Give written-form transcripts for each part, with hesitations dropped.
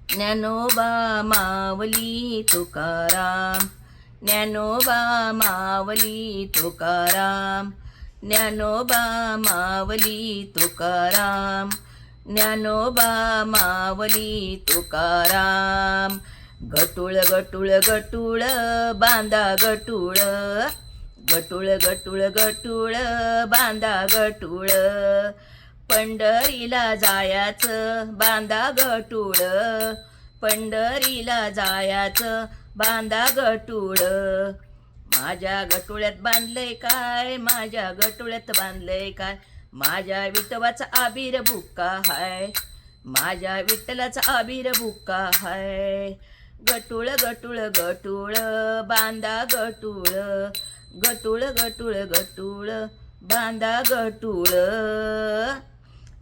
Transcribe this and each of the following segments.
ज्ञानोबा मावली तुकाराम, ज्ञानोबा मावली तुकाराम, ज्ञानोबा मावली तुकाराम, ज्ञानोबा मावली तुकाराम. गटुळ गटुळ गटुळ बांधा गटुळ, गटुळ गटुळ गटुळ बांधा गटुळ, पंढरीला जायाचं बांधा गटुळ, पंढरीला जायाचं बांधा गटुळ. माझ्या गटुळ्यात बांधलंय काय, माझ्या गटुळ्यात बांधलंय काय, माझ्या विठोबाचा आबीर भुक्का हाय, माझ्या विठ्ठलाचा आबीर भुक्का हाय. गटुळ गटुळ गटुळ बांधा गटुळ, गटुळ गटुळ गटुळ बांधा गटुळ.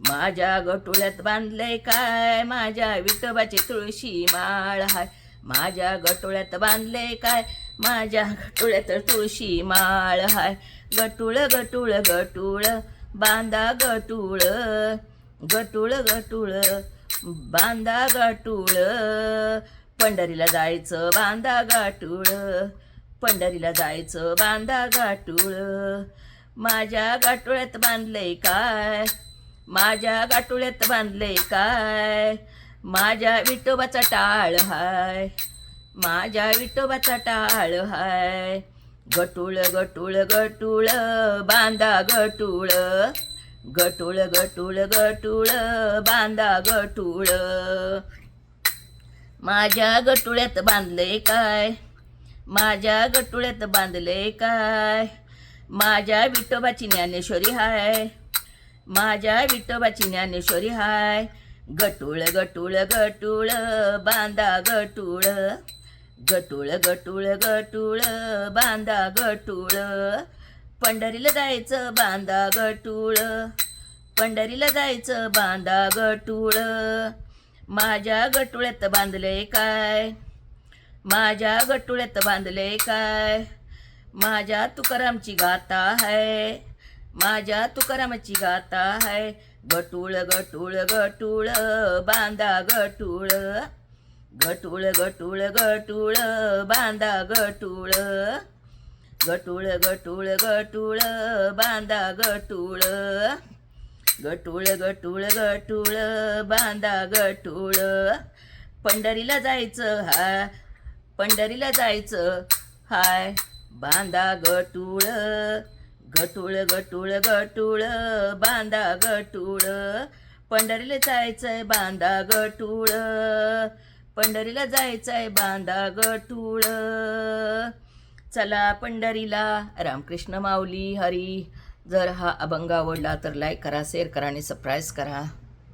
माझ्या गटुळ्यात बांधलंय काय, माझ्या विठोबाची तुळशी माळ हाय, माझ्या गटुळ्यात बांधलंय काय, माझ्या गटुळ्यात तुळशी माळ हाय. गटुळ गटुळ गटुळ बांधा गटुळ, गटुळ गटुळ बांधा गटुळ. पंढरीला जायचं बांधा गाटुळ, पंढरीला जायचं बांधा गाटुळ. माझ्या गाटुळ्यात बांधलंय काय, माझ्या गाटुळ्यात बांधलंय काय, माझ्या विठोबाचा टाळ हाय, माझ्या विठोबाचा टाळ हाय. गटुळ गटुळ गटुळ बांधा गटुळ, गटुळ गटुळ गटुळ बांधा गटुळ. माझ्या गटुळ्यात बांधलंय काय, माझ्या गटुळ्यात बांधलंय काय, माझ्या विठोबाची ज्ञानेश्वरी हाय, माझ्या विठोबाची ज्ञानेश्वरी हाय. गटुळ गटुळ गटुळ बांधा गटुळ, गटुळ गटुळ गटुळ बांधा गटुळ. पंढरीला जायचं बांधा गटुळ, पंढरीला जायचं बांधा गटुळ. माझ्या गटुळ्यात बांधलंय काय, माझ्या गटुळ्यात बांधलंय काय, माझ्या तुकारामची गाथा है, माझ्या तुकारामाची गाथा है. गटुळ गटुळ गटुळ बांधा गटुळ, गटुळ गटुळ गटुळ बांधा गटुळ, गटुळ गटुळ गटुळ बांधा गटुळ, गटुळ गटुळ गटुळ बांधा गटुळ. पंढरीला जायचं हाय, पंढरीला जायचं हाय बांधा गटुळ, गटुळ गटुळ गटुळ बांधा गटुळ. पंढरीला जायचंय बांधा गटुळ, पंढरीला जायचंय बांधा गटुळ. चला पंढरीला. रामकृष्ण माऊली हरी. जर हा अभंग आवडला तर लाईक करा, शेअर करा आणि सबस्क्राईब करा.